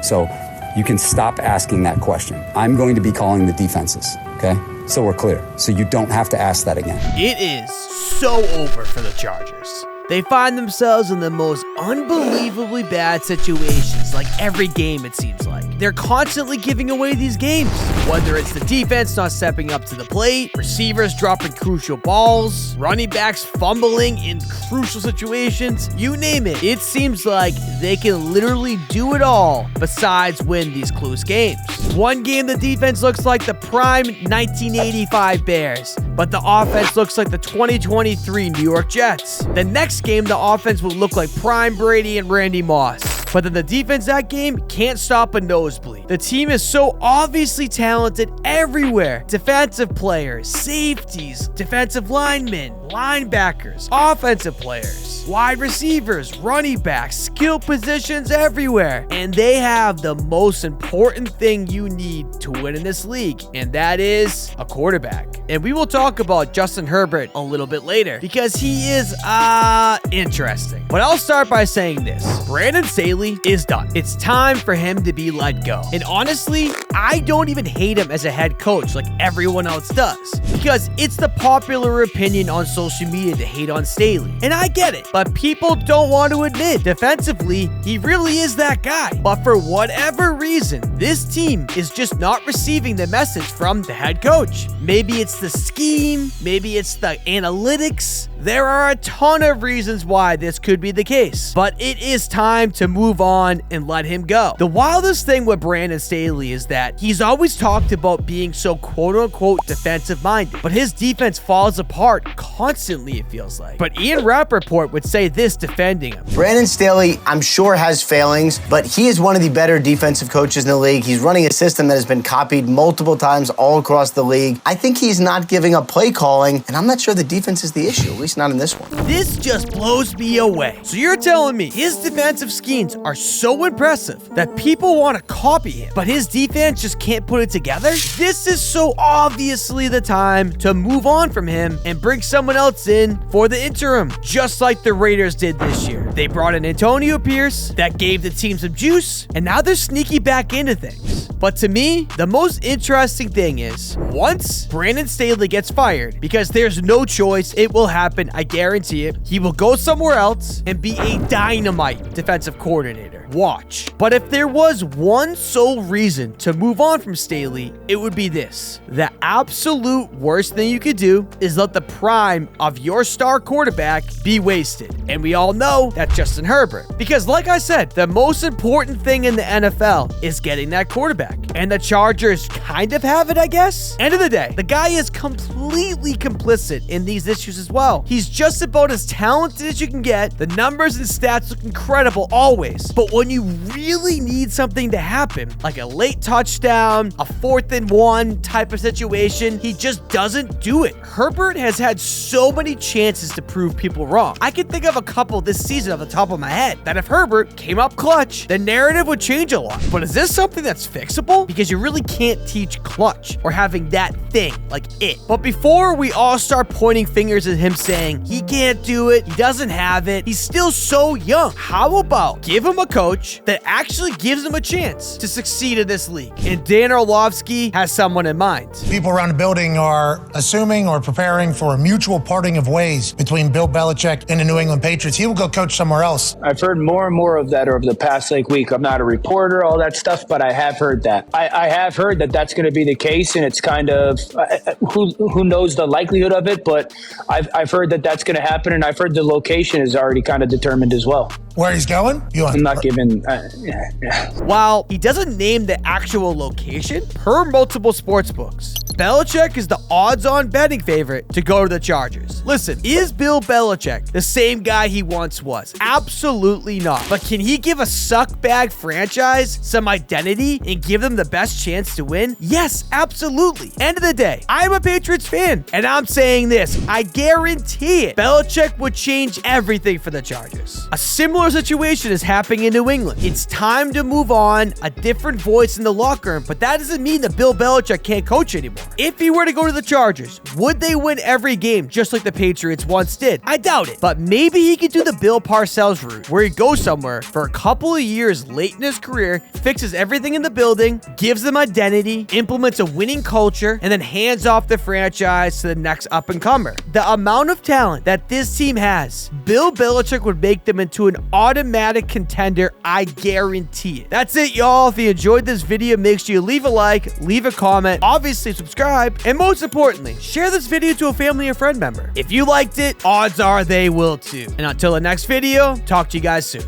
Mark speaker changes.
Speaker 1: So you can stop asking that question. I'm going to be calling the defenses, okay? So we're clear. So you don't have to ask that again.
Speaker 2: It is so over for the Chargers. They find themselves in the most unbelievably bad situations, like every game it seems like. They're constantly giving away these games, whether it's the defense not stepping up to the plate, receivers dropping crucial balls, running backs fumbling in crucial situations, you name it. It seems like they can literally do it all besides win these close games. One game the defense looks like the prime 1985 Bears, but the offense looks like the 2023 New York Jets. The next game, the offense will look like prime Brady and Randy Moss. But then the defense that game can't stop a nosebleed. The team is so obviously talented everywhere. Defensive players, safeties, defensive linemen, linebackers, offensive players, wide receivers, running backs, skill positions everywhere. And they have the most important thing you need to win in this league, and that is a quarterback. And we will talk about Justin Herbert a little bit later because he is, interesting. But I'll start by saying this. Brandon Staley is done. It's time for him to be let go. And honestly, I don't even hate him as a head coach like everyone else does, because it's the popular opinion on social media to hate on Staley. And I get it, but people don't want to admit defensively, he really is that guy. But for whatever reason, this team is just not receiving the message from the head coach. Maybe it's the scheme, maybe it's the analytics. There are a ton of reasons why this could be the case, but it is time to move on and let him go. The wildest thing with Brandon Staley is that he's always talked about being so quote-unquote defensive-minded, but his defense falls apart constantly, it feels like. But Ian Rappaport would say this defending him.
Speaker 3: Brandon Staley, I'm sure, has failings, but he is one of the better defensive coaches in the league. He's running a system that has been copied multiple times all across the league. I think he's not giving up play calling, and I'm not sure the defense is the issue, at least not in this one.
Speaker 2: This just blows me away. So you're telling me his defensive schemes are so impressive that people want to copy him, but his defense just can't put it together? This is so obviously the time to move on from him and bring someone else in for the interim, just like the Raiders did this year. They brought in Antonio Pierce, that gave the team some juice, and now they're sneaky back into things. But to me, the most interesting thing is, once Brandon Staley gets fired, because there's no choice, it will happen, I guarantee it, he will go somewhere else and be a dynamite defensive coordinator. Watch. But if there was one sole reason to move on from Staley, it would be this. The absolute worst thing you could do is let the prime of your star quarterback be wasted. And we all know that's Justin Herbert. Because like I said, the most important thing in the NFL is getting that quarterback. And the Chargers kind of have it, I guess. End of the day, the guy is completely complicit in these issues as well. He's just about as talented as you can get. The numbers and stats look incredible always. But when you really need something to happen, like a late touchdown, a 4th and 1 type of situation, he just doesn't do it. Herbert has had so many chances to prove people wrong. I can think of a couple this season off the top of my head that if Herbert came up clutch, the narrative would change a lot. But is this something that's fixable? Because you really can't teach clutch or having that thing like it. But before we all start pointing fingers at him saying he can't do it, he doesn't have it, he's still so young. How about give him a coach that actually gives him a chance to succeed in this league? And Dan Orlovsky has someone in mind.
Speaker 4: People around the building are assuming or preparing for a mutual parting of ways between Bill Belichick and the New England Patriots. He will go coach somewhere else.
Speaker 5: I've heard more and more of that over the past week. I'm not a reporter, all that stuff, but I have heard that. I have heard that that's going to be the case, and it's kind of who knows the likelihood of it, but I've heard that that's going to happen, and I've heard the location is already kind of determined as well.
Speaker 4: Where he's going?
Speaker 5: I'm not giving...
Speaker 2: While he doesn't name the actual location, per multiple sports books, Belichick is the odds-on betting favorite to go to the Chargers. Listen, is Bill Belichick the same guy he once was? Absolutely not. But can he give a suckbag franchise some identity and give them the best chance to win? Yes, absolutely. End of the day, I'm a Patriots fan, and I'm saying this, I guarantee it, Belichick would change everything for the Chargers. A similar situation is happening in New England. It's time to move on, a different voice in the locker room, but that doesn't mean that Bill Belichick can't coach anymore. If he were to go to the Chargers, would they win every game just like the Patriots once did? I doubt it. But maybe he could do the Bill Parcells route, where he goes somewhere for a couple of years late in his career, fixes everything in the building, gives them identity, implements a winning culture, and then hands off the franchise to the next up-and-comer. The amount of talent that this team has, Bill Belichick would make them into an automatic contender, I guarantee it. That's it, y'all. If you enjoyed this video, make sure you leave a like, leave a comment, obviously subscribe, and most importantly, share this video to a family or friend member. If you liked it, odds are they will too. And until the next video, talk to you guys soon.